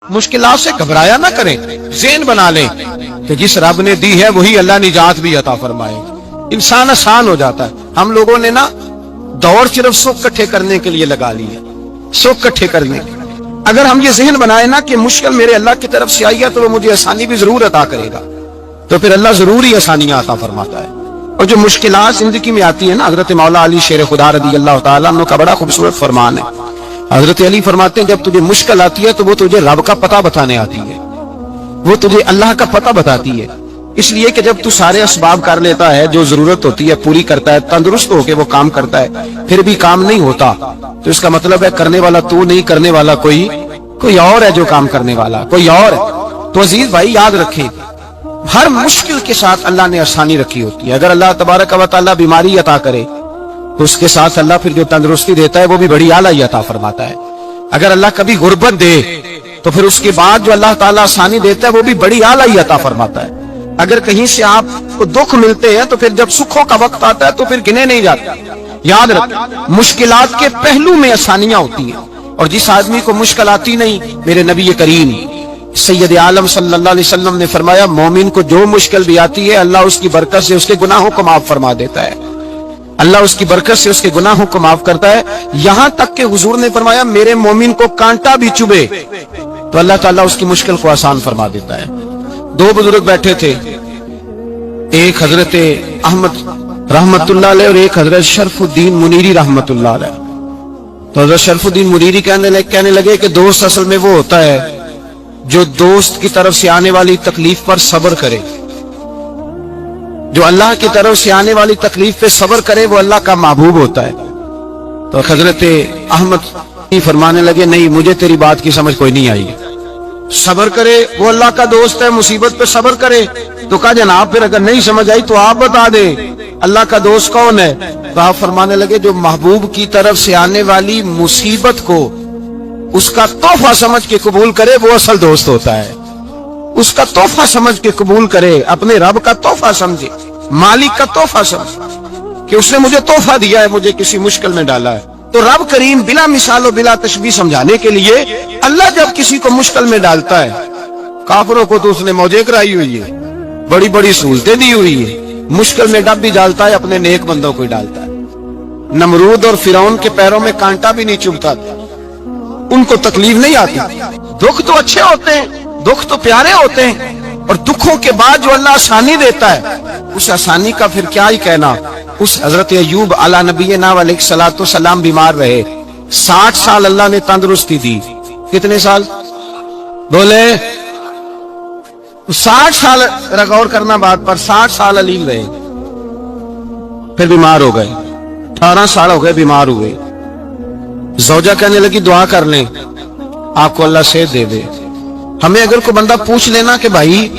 मुश्किलात से घबराया ना करें, ज़हन बना लें कि जिस रब ने दी है वही अल्लाह निजात भी अता फरमाए। इंसान आसान हो जाता है। हम लोगों ने ना दौड़ सिर्फ सुख इकट्ठे करने के लिए लगा ली है, सुख इकट्ठे करने के। अगर हम ये ज़हन बनाए ना कि मुश्किल मेरे अल्लाह की तरफ से आई है तो वो मुझे आसानी भी जरूर अता करेगा, तो फिर अल्लाह जरूर ही आसानियां अता फरमाता है। और जो मुश्किलात जिंदगी में आती है ना, हजरत मौला अली शेर खुदा रज़ी अल्लाह तआला अन्हु का बड़ा खूबसूरत फरमान है। हजरत अली फरमाते हैं जब तुझे मुश्किल आती है तो वो तुझे रब का पता बताने आती है, वो तुझे अल्लाह का पता बताती है। इसलिए कि जब तू सारे असबाब कर लेता है, जो जरूरत होती है पूरी करता है, तंदुरुस्त होकर वो काम करता है, फिर भी काम नहीं होता, तो इसका मतलब है करने वाला तू नहीं, करने वाला कोई और है, जो काम करने वाला कोई और है। तो अजीज भाई याद रखें, हर मुश्किल के साथ अल्लाह ने आसानी रखी होती है। अगर अल्लाह तबारक व तआला बीमारी अता करे तो उसके साथ अल्लाह फिर जो तंदुरुस्ती देता है वो भी बड़ी आला ही अता फरमाता है। अगर अल्लाह कभी गुर्बत दे तो फिर उसके बाद जो अल्लाह ताला आसानी देता है वो भी बड़ी आला ही अता फरमाता है। अगर कहीं से आपको दुख मिलते हैं तो फिर जब सुखों का वक्त आता है तो फिर गिने नहीं जाते। याद रख, मुश्किलात के पहलू में आसानियां होती हैं, और जिस आदमी को मुश्किल आती नहीं, मेरे नबी करीम सैयद आलम सल्लल्लाहु अलैहि वसल्लम ने फरमाया, मोमिन को जो मुश्किल भी आती है अल्लाह उसकी बरकत से उसके गुनाहों को माफ फरमा देता है। अल्लाह उसकी बरकत से उसके गुनाहों को माफ करता है। यहां तक कि हुजूर ने फरमाया, मेरे मोमिन को कांटा भी चुभे तो अल्लाह ताला उसकी मुश्किल को आसान फरमा देता है। दो बुजुर्ग बैठे थे, एक हजरत अहमद रहमतुल्लाह अलैह और एक हजरत शरफुद्दीन मुनीरी रहमतुल्लाह अलैह। तो हजरत शरफुद्दीन मुनीरी कहने लगे कि दोस्त असल में वो होता है जो दोस्त की तरफ से आने वाली तकलीफ पर सब्र करे। जो अल्लाह की तरफ से आने वाली तकलीफ पे सब्र करे वो अल्लाह का महबूब होता है। तो हजरत अहमद फरमाने लगे, नहीं मुझे तेरी बात की समझ कोई नहीं आई। सब्र करे वो अल्लाह का दोस्त है, मुसीबत पे सब्र करे। तो कहा जनाब फिर अगर नहीं समझ आई तो आप बता दे अल्लाह का दोस्त कौन है। तो आप फरमाने लगे, जो महबूब की तरफ से आने वाली मुसीबत को उसका तोहफा समझ के कबूल करे वो असल दोस्त होता है। उसका तोहफा समझ के कबूल करे, अपने रब का तोहफा समझे, मालिक का तोहफा समझे कि उसने मुझे तोहफा दिया है, मुझे किसी मुश्किल में डाला है। तो रब करीम बिला मिसाल और बिला तशबीह समझाने के लिए अल्लाह जब किसी को मुश्किल में डालता है, काफिरों को तो उसने मौजे कराई हुई है, बड़ी बड़ी सहूलतें दी हुई है, मुश्किल में डब भी डालता है, अपने नेक बंदों को ही डालता है। नमरूद और फिरौन के पैरों में कांटा भी नहीं चुभता, उनको तकलीफ नहीं आती। दुख तो अच्छे होते हैं, दुख तो प्यारे होते हैं, और दुखों के बाद जो अल्लाह आसानी देता है उस आसानी का फिर क्या ही कहना। उस हजरत अय्यूब अला नबीना अलैहिस्सलातु सलाम बीमार रहे, 60 साल अल्लाह ने तंदुरुस्ती दी। कितने साल बोले? 60 साल। गौर करना बात पर, 60 साल अलीम रहे, फिर बीमार हो गए। 18 साल हो गए बीमार हुए। ज़ौजा कहने लगी दुआ कर लें आपको अल्लाह सेहत दे दे। हमें अगर कोई बंदा पूछ लेना कि भाई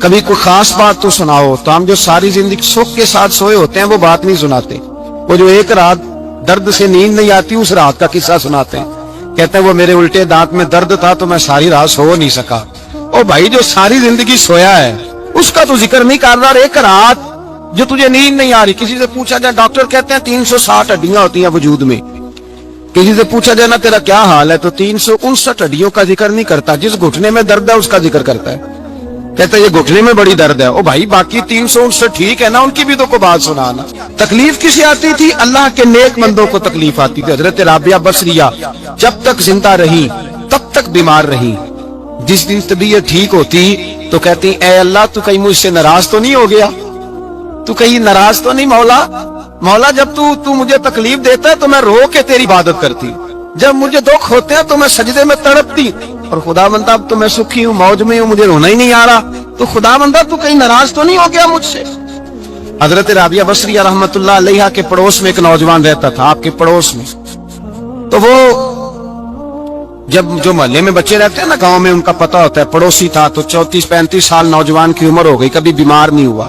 कभी कोई खास बात तो सुनाओ, तो हम जो सारी जिंदगी सुख के साथ सोए होते हैं वो बात नहीं सुनाते। वो जो एक रात दर्द से नींद नहीं आती उस रात का किस्सा सुनाते हैं। कहते हैं वो मेरे उल्टे दांत में दर्द था तो मैं सारी रात सो नहीं सका। ओ भाई जो सारी जिंदगी सोया है उसका तो जिक्र नहीं कर रहा। एक रात जो तुझे नींद नहीं आ रही, किसी से पूछा जाए, डॉक्टर कहते हैं 360 हड्डियां होती हैं वजूद में। किसी से पूछा जाए ना तेरा क्या हाल है, तो 359 हड्डियों का जिक्र नहीं करता, जिस घुटने में दर्द है उसका जिक्र करता है। कहता है ये घुटने में बड़ी दर्द है। ओ भाई बाकी 359 ठीक है ना, उनकी भी तो कोई बात सुनाना। तकलीफ किसे आती थी? अल्लाह के नेक बंदों को तकलीफ आती थी। हजरत राबिया बसरिया जब तक जिंदा रही तब तक बीमार रही। जिस दिन तबीयत ठीक होती तो कहती ऐ अल्लाह तू कहीं मुझसे नाराज तो नहीं हो गया, तू कहीं नाराज तो नहीं मौला। मौला जब तू मुझे तकलीफ देता है तो मैं रो के तेरी इबादत करती, जब मुझे दुख होते हैं तो मैं सजदे में तड़पती, और खुदा बंदा अब तो मैं सुखी हूँ, मौज में हूँ, मुझे रोना ही नहीं आ रहा। तो खुदा बंदा तू कहीं नाराज तो नहीं हो गया मुझसे। हजरत राबिया बसरिया रहमतुल्लाह अलैहा के पड़ोस में एक नौजवान रहता था, आपके पड़ोस में। तो वो जब जो मोहल्ले में बच्चे रहते हैं ना गांव में, उनका पता होता है, पड़ोसी था। तो 34-35 साल नौजवान की उम्र हो गई, कभी बीमार नहीं हुआ।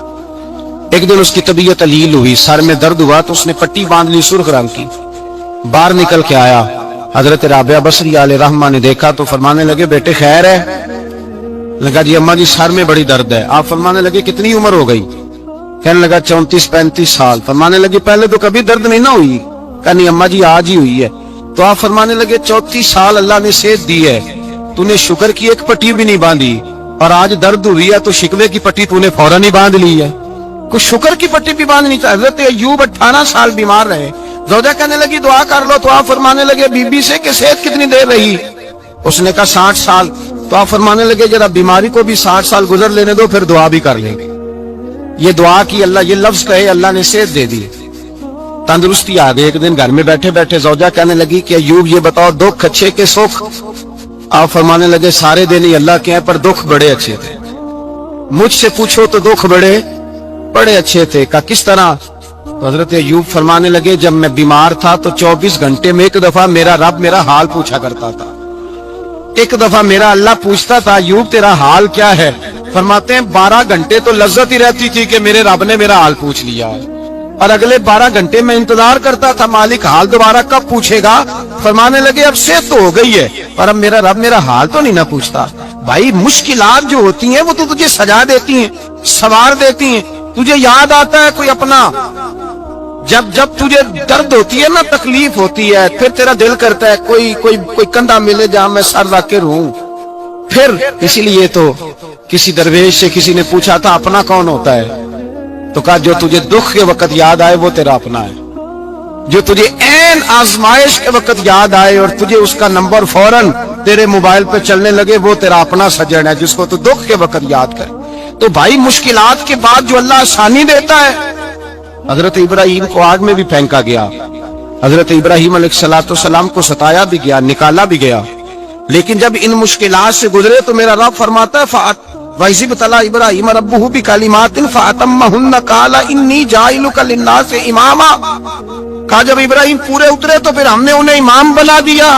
एक दिन उसकी तबीयत अलील हुई, सर में दर्द हुआ, तो उसने पट्टी बांध ली सुर्ख रंग की, बाहर निकल के आया। हजरत राबिया बसरिया अलैहि रहमा ने देखा तो फरमाने लगे बेटे खैर है? लगा जी अम्मा जी सर में बड़ी दर्द है। आप फरमाने लगे कितनी उम्र हो गई? कहने लगा 34-35 साल। फरमाने लगे पहले तो कभी दर्द नहीं ना हुई? कहनी अम्मा जी आज ही हुई है। तो आप फरमाने लगे 34 साल अल्लाह ने सेहत दी है तूने शुक्र की एक पट्टी भी नहीं बांधी, और आज दर्द हुई है तो शिकवे की पट्टी तूने फौरन ही बांध ली है। कुछ शुक्र की पट्टी भी बांधनी चाहिए। हजरत अय्यूब 18 साल बीमार रहे। ज़ौजा कहने लगी दुआ कर लो, तो आप फरमाने लगे बीबी से कि सेहत कितनी देर रही? उसने कहा 60 साल। तो आप फरमाने लगे जरा बीमारी को भी 60 साल गुजर लेने दो, फिर दुआ भी कर लेंगे। ये दुआ की अल्लाह, ये लफ्ज कहे अल्लाह ने सेहत दे दी, तंदुरुस्ती आ गई। एक दिन घर में बैठे बैठे ज़ौजा कहने लगी कि अय्यूब ये बताओ दुख अच्छे के सुख? आप फरमाने लगे सारे दिन ही अल्लाह के हैं, पर दुख बड़े अच्छे थे। मुझसे पूछो तो दुख बड़े अच्छे थे। का किस तरह? तो हजरत अय्यूब फरमाने लगे जब मैं बीमार था तो 24 घंटे में एक दफा मेरा रब मेरा हाल पूछा करता था। एक दफा मेरा अल्लाह पूछता था अय्यूब तेरा हाल क्या है? फरमाते हैं 12 घंटे तो लज्जत ही रहती थी कि मेरे रब ने मेरा हाल पूछ लिया है, और अगले 12 घंटे में इंतजार करता था मालिक हाल दोबारा कब पूछेगा। फरमाने लगे अब से तो हो गई है, पर अब मेरा रब मेरा हाल तो नहीं ना पूछता। भाई मुश्किलात जो होती हैं वो तो तुझे सजा देती हैं, सवार देती हैं। तुझे याद आता है कोई अपना, जब तुझे दर्द होती है ना, तकलीफ होती है, फिर तेरा दिल करता है कोई कंधा मिले जहां मैं सर रख के रहूं। फिर इसीलिए तो किसी दरवेश से किसी ने पूछा था अपना कौन होता है? तो कहा जो तुझे दुख के वक्त याद आए वो तेरा अपना है। जो तुझे ऐन आजमाइश के वक्त याद आए और तुझे उसका नंबर फौरन तेरे मोबाइल पे चलने लगे, वो तेरा अपना सज्जन है जिसको तू दुख के वक्त याद करे। तो भाई मुश्किलात के बाद जो अल्लाह आसानी देता है, हजरत इब्राहिम को आग में भी फेंका गया, हजरत इब्राहिम अलैहिस्सलाम को सताया भी गया, निकाला भी गया, लेकिन जब इन मुश्किलात से गुजरे तो मेरा रब फरमाता है वैज़िब तला इब्राहिम रब्बुहु बिकलिमातिन फअतम्महुन्ना क़ाला इन्नी जाइलुका लिन्नासि इमामा। कहा जब इब्राहिम पूरे उतरे तो फिर हमने उन्हें इमाम बना दिया।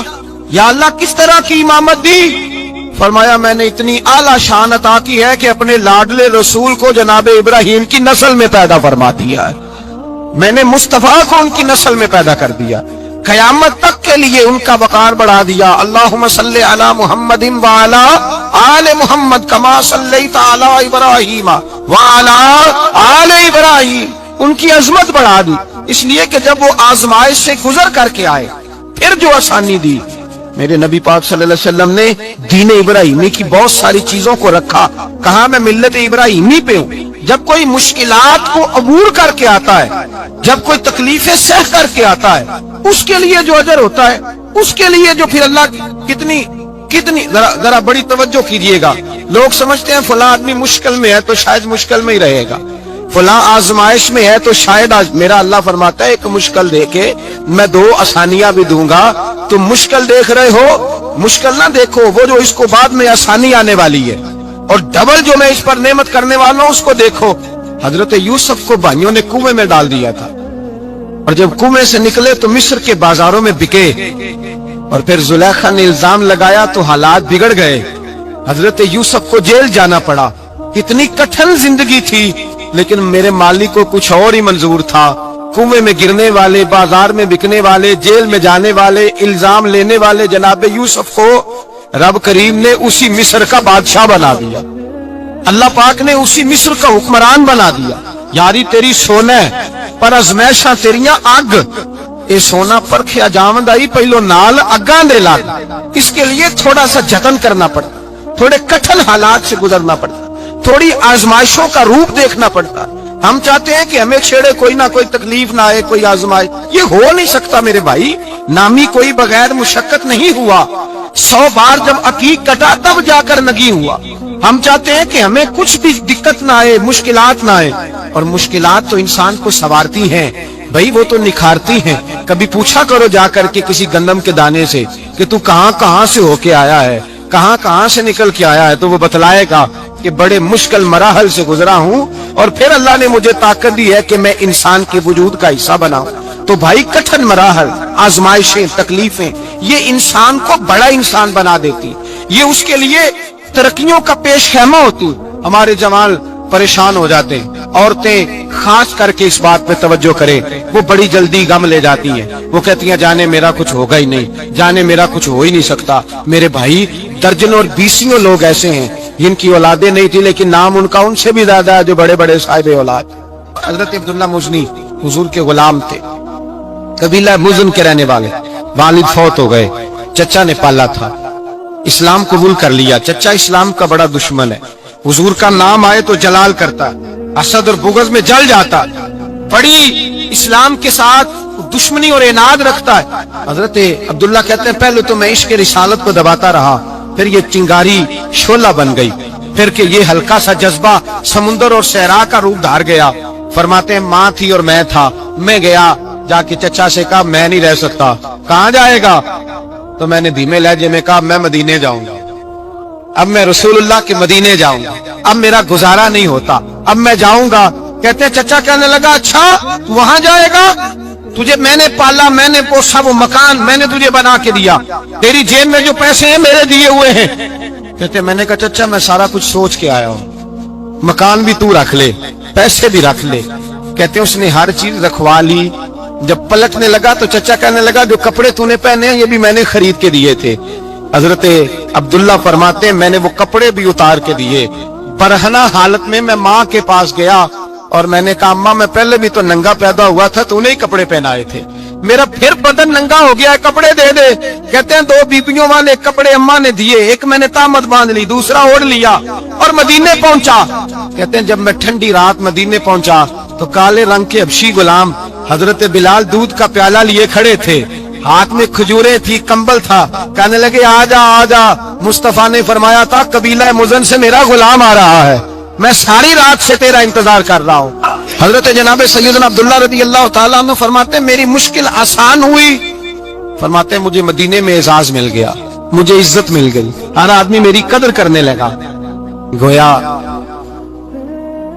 या अल्लाह किस तरह की इमामत दी? फरमाया मैंने इतनी आला शान अता की है कि अपने लाडले रसूल को जनाब इब्राहिम की नस्ल में पैदा फरमा दिया है। मैंने मुस्तफा को उनकी नस्ल में पैदा कर दिया, कयामत तक के लिए उनका वकार बढ़ा दिया। अल्लाहुम्मा सल्ली अला मुहम्मदिन व अला आले मुहम्मद कमा सल्लैता अला इब्राहीम व अला आले इब्राहीम। उनकी अजमत बढ़ा दी, इसलिए कि जब वो आजमाइश से गुजर करके आए फिर जो आसानी दी। मेरे नबी पाक सल्लल्लाहु अलैहि वसल्लम ने दीन इब्राहिमी की बहुत सारी चीजों को रखा, कहा मैं मिल्लत इब्राहिमी पे हूँ। जब कोई मुश्किलात को अबूर करके आता है, जब कोई तकलीफें सह करके आता है, उसके लिए जो अजर होता है, उसके लिए जो फिर अल्लाह कितनी जरा बड़ी तवज्जो कीजिएगा। लोग समझते हैं फला आदमी मुश्किल में है तो शायद मुश्किल में ही रहेगा, फला आजमाइश में है तो शायद मेरा अल्लाह फरमाता है एक मुश्किल देके मैं 2 आसानियां भी दूंगा। तुम मुश्किल देख रहे हो, मुश्किल ना देखो, वो जो इसको बाद में आसानी आने वाली है, और डबल जो मैं इस पर नेमत करने वाला हूं उसको देखो। हजरत यूसुफ को भाइयों ने कुएं में डाल दिया था, और जब कुएं से निकले तो मिस्र के बाजारों में बिके, और फिर जुलेखा ने इल्जाम लगाया तो हालात बिगड़ गए। हजरत यूसुफ को जेल जाना पड़ा। इतनी कठिन जिंदगी थी, लेकिन मेरे मालिक को कुछ और ही मंजूर था। कुएं में गिरने वाले, बाजार में बिकने वाले, जेल में जाने वाले, इल्जाम लेने वाले जनाब यूसुफ को रब करीम ने उसी मिस्र का बादशाह बना दिया। अल्लाह पाक ने उसी मिस्र का हुक्मरान बना दिया। यारी तेरी सोना पर अजमैशा तेरिया अग, ये सोना परखिया जावंद आई पहलो नाल अग्गां दे लग। इसके लिए थोड़ा सा जतन करना पड़ता, थोड़े कठिन हालात से गुजरना पड़ता, थोड़ी आजमाइशों का रूप देखना पड़ता। हम चाहते हैं कि हमें छेड़े कोई ना कोई तकलीफ ना आए, कोई आजमाइश, ये हो नहीं सकता मेरे भाई। नामी कोई बगैर मुशक्कत नहीं हुआ। 100 बार जब अकीक कटा तब जाकर नगी हुआ। हम चाहते हैं कि हमें कुछ भी दिक्कत ना आए, मुश्किलात ना आए, और मुश्किलात तो इंसान को संवारती हैं भाई, वो तो निखारती हैं। कभी पूछा करो जाकर के किसी गंदम के दाने से कि तू कहां से होके आया है, कहां से निकल के आया है, तो वो बतलाएगा कि बड़े मुश्किल मराहल से गुजरा हूं, और फिर अल्लाह ने मुझे ताकत दी है कि मैं इंसान के वजूद का हिस्सा बनाऊं। तो भाई कठिन मराहल, आजमाइशें, तकलीफें, ये इंसान को बड़ा इंसान बना देती, ये उसके लिए तरक्कियों का पेश खेमा होती। हमारे जवान परेशान हो जाते, औरतें खास करके इस बात पे तवज्जो करें, वो बड़ी जल्दी गम ले जाती हैं। वो कहती हैं जाने मेरा कुछ होगा ही नहीं, जाने मेरा कुछ हो ही नहीं सकता। मेरे भाई दर्जनों और बीसियों लोग ऐसे हैं जिनकी औलादे नहीं थी, लेकिन नाम उनका उनसे भी ज्यादा है जो बड़े बड़े साहिब औलाद। हजरत अब्दुल्ला मुजनी हुजूर के गुलाम थे, कबीला मुजन के रहने वाले। वालिद फौत हो गए, चचा ने पाला था। اسلام قبول کر لیا. چچا اسلام کا بڑا دشمن ہے, حضور کا نام آئے تو جلال کرتا, حسد اور بغض میں جل جاتا, بڑی اسلام کے ساتھ دشمنی اور عناد رکھتا ہے. حضرت عبداللہ کہتے ہیں پہلے تو میں عشق رسالت کو دباتا رہا, پھر یہ چنگاری شعلہ بن گئی, پھر کہ یہ ہلکا سا جذبہ سمندر اور صحرا کا روپ دھار گیا. فرماتے ہیں ماں تھی اور میں تھا, میں گیا جا کے چچا سے کہا میں نہیں رہ سکتا. کہاں جائے گا؟ تو میں نے دھیمے لہجے میں کہا میں مدینے جاؤں گا, اب میں رسول اللہ کے مدینے جاؤں گا, اب میرا گزارا نہیں ہوتا, اب میں جاؤں گا. کہتے ہیں چچا کہنے لگا اچھا وہاں جائے گا, تجھے میں نے پالا, میں نے پوسا, وہ مکان میں نے تجھے بنا کے دیا, تیری جیب میں جو پیسے ہیں میرے دیے ہوئے ہیں. کہتے ہیں میں نے کہا چچا میں سارا کچھ سوچ کے آیا ہوں, مکان بھی تو رکھ لے, پیسے بھی رکھ لے. کہتے ہیں اس نے ہر چیز رکھوا لی. جب پلٹنے لگا تو چچا کہنے لگا جو کپڑے تو نے پہنے ہیں یہ بھی میں نے خرید کے دیے تھے. حضرت عبداللہ فرماتے ہیں میں نے وہ کپڑے بھی اتار کے دیے. برہنہ حالت میں ماں کے پاس گیا اور میں نے کہا اماں میں پہلے بھی تو ننگا پیدا ہوا تھا, تو نے ہی کپڑے پہنائے تھے, میرا پھر بدن ننگا ہو گیا ہے, کپڑے دے دے. کہتے ہیں 2 بیبیوں والے کپڑے اماں نے دیے, ایک میں نے تامت باندھ لی, دوسرا اوڑھ لیا اور مدینے پہنچا. کہتے ہیں جب میں ٹھنڈی رات مدینے پہنچا تو کالے رنگ کے حبشی غلام حضرت بلال دودھ کا پیالہ لیے کھڑے تھے, ہاتھ میں کھجوریں تھی, کمبل تھا. کہنے لگے آجا آجا. مصطفیٰ نے فرمایا تھا قبیلہ مزن سے میرا غلام آ رہا ہے, میں ساری رات سے تیرا انتظار کر رہا ہوں. حضرت جناب سیدنا عبداللہ رضی اللہ تعالیٰ عنہ فرماتے ہیں میری مشکل آسان ہوئی. فرماتے ہیں مجھے مدینے میں اعزاز مل گیا, مجھے عزت مل گئی, ہر آدمی میری قدر کرنے لگا. گویا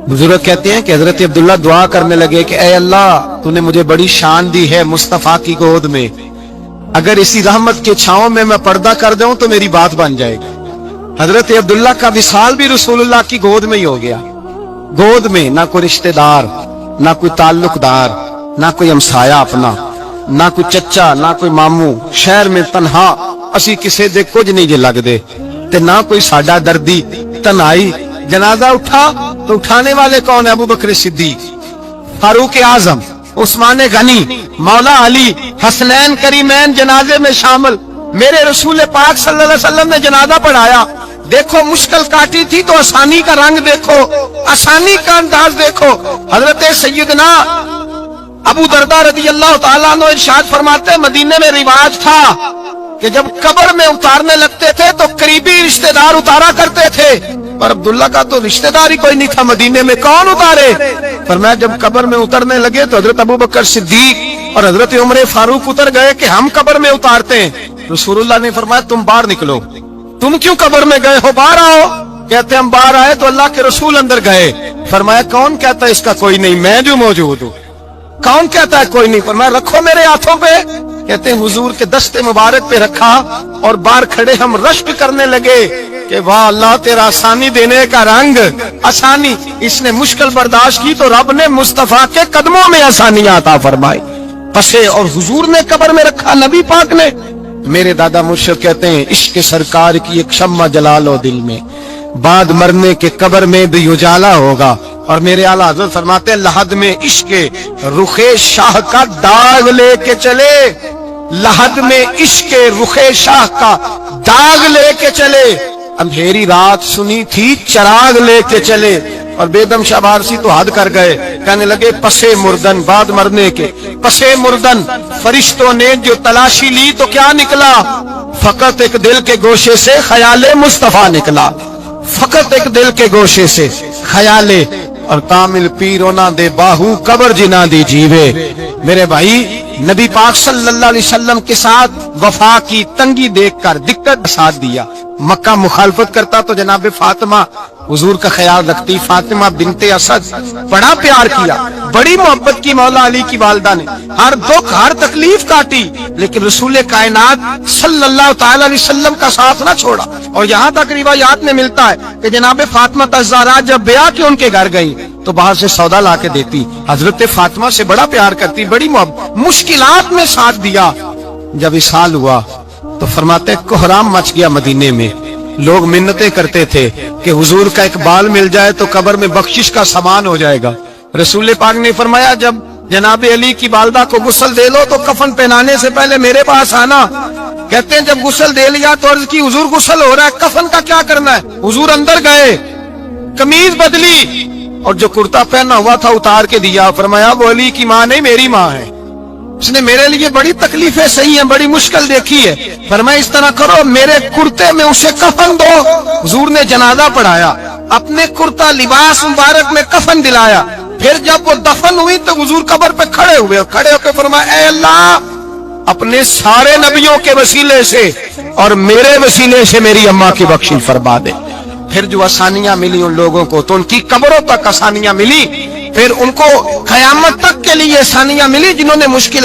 بزرگ کہتے ہیں کہ حضرت عبداللہ دعا کرنے لگے کہ اے اللہ تو نے مجھے بڑی شان دی ہے مصطفیٰ کی گود میں, اگر اسی رحمت کے چھاؤں میں پردہ کر دوں تو میری بات بن جائے گی. حضرت عبداللہ کا وصال بھی رسول اللہ کی گود میں ہی ہو گیا. گود میں نہ کوئی رشتہ دار, نہ کوئی تعلق دار, نہ کوئی ہمسایا اپنا, نہ کوئی چچا, نہ کوئی ماموں, شہر میں تنہا اسی کسے دے کچھ نہیں جے لگ دے, تے نہ کوئی ساڈا دردی. تنہائی جنازہ اٹھا تو اٹھانے والے کون ہیں؟ ابو بکر صدیق, فاروق اعظم, عثمان غنی, مولا علی, حسنین کریمین جنازے میں شامل. میرے رسول پاک صلی اللہ علیہ وسلم نے جنازہ پڑھایا. دیکھو مشکل کاٹی تھی تو آسانی کا رنگ دیکھو, آسانی کا انداز دیکھو. حضرت سیدنا ابو دردہ رضی اللہ تعالیٰ عنہ ارشاد فرماتے ہیں مدینے میں رواج تھا کہ جب قبر میں اتارنے لگتے تھے تو قریبی رشتہ دار اتارا کرتے تھے, پر عبداللہ کا تو رشتہ دار ہی کوئی نہیں تھا مدینے میں, کون اتارے؟ فرمایا جب قبر میں اترنے لگے تو حضرت ابو بکر صدیق اور حضرت عمر فاروق اتر گئے کہ ہم قبر میں اتارتے ہیں. رسول اللہ نے فرمایا تم باہر نکلو, تم کیوں قبر میں گئے ہو, باہر آؤ. کہتے ہم باہر آئے تو اللہ کے رسول اندر گئے. فرمایا کون کہتا ہے اس کا کوئی نہیں, میں جو موجود ہوں. کون کہتا ہے کوئی نہیں؟ فرمایا رکھو میرے ہاتھوں پہ. کہتے ہیں حضور کے دستے مبارک پہ رکھا اور باہر کھڑے ہم رشک کرنے لگے کہ واہ اللہ تیرا آسانی دینے کا رنگ, آسانی. اس نے مشکل برداشت کی تو رب نے مصطفیٰ کے قدموں میں آسانی عطا فرمائی. پسے اور حضور نے قبر میں رکھا, نبی پاک نے. میرے دادا مرشد کہتے ہیں عشق سرکار کی ایک شمع جلا لو دل میں, بعد مرنے کے قبر میں بھی اجالا ہوگا. اور میرے اعلیٰ حضرت فرماتے ہیں لحد میں عشق رخ شاہ کا داغ لے کے چلے, لحد میں عشق رخ شاہ کا داغ لے کے چلے. اندھیری رات سنی تھی چراغ لے کے چلے. اور بیدم شاہ بارسی تو حد کر گئے, کہنے لگے پسے مردن, بعد مرنے کے پسے مردن فرشتوں نے جو تلاشی لی تو کیا نکلا؟ فقط ایک دل کے گوشے سے خیال مصطفیٰ نکلا, فقط ایک دل کے گوشے سے خیال. اور کامل پیرونا دے باہو قبر جنا دی جیوے. میرے بھائی نبی پاک صلی اللہ علیہ وسلم کے ساتھ وفا کی تنگی دیکھ کر دقت ساتھ دیا. مکہ مخالفت کرتا تو جناب فاطمہ حضور کا خیال رکھتی. فاطمہ بنت اسد بڑا پیار کیا, بڑی محبت کی مولا علی کی والدہ نے, ہر دکھ ہر تکلیف کاٹی, لیکن رسول کائنات صلی اللہ تعالی علیہ وسلم کا ساتھ نہ چھوڑا. اور یہاں تک روایات میں ملتا ہے کہ جناب فاطمہ الزہرا جب بیعہ کے ان کے گھر گئی تو باہر سے سودا لا کے دیتی. حضرت فاطمہ سے بڑا پیار کرتی, بڑی محبت, مشکلات میں ساتھ دیا. جب وصال ہوا تو فرماتے کوہرام مچ گیا مدینے میں. لوگ منتیں کرتے تھے کہ حضور کا ایک بال مل جائے تو قبر میں بخشش کا سامان ہو جائے گا. رسول پاک نے فرمایا جب जनाब अली की वालदा को गुस्ल दे लो तो कफन पहनाने से पहले मेरे पास आना। कहते हैं जब गुस्ल दे लिया तो अर्ज की हुजूर गुस्ल हो रहा है, कफन का क्या करना है? हुजूर अंदर गए, कमीज बदली और जो कुर्ता पहना हुआ था उतार के दिया। फरमाया वो अली की माँ नहीं मेरी माँ है, उसने मेरे लिए बड़ी तकलीफें सही हैं, बड़ी मुश्किल देखी है। फरमाया इस तरह करो, मेरे कुर्ते में उसे कफन दो। हुजूर ने जनाजा पढ़ाया, अपने कुर्ता लिबास मुबारक में कफन दिलाया। फिर जब वो दफन हुई तो हुजूर कब्र पे खड़े हुए, खड़े होकर फरमाया ऐ अल्लाह, अपने सारे नबियों के वसीले से और मेरे वसीले से मेरी अम्मा की बख्शिश फरमा दे। फिर जो आसानियां मिली उन लोगों को, तो उनकी कब्रों तक आसानियां मिली, फिर उनको कयामत तक के लिए आसानियां मिली जिन्होंने मुश्किल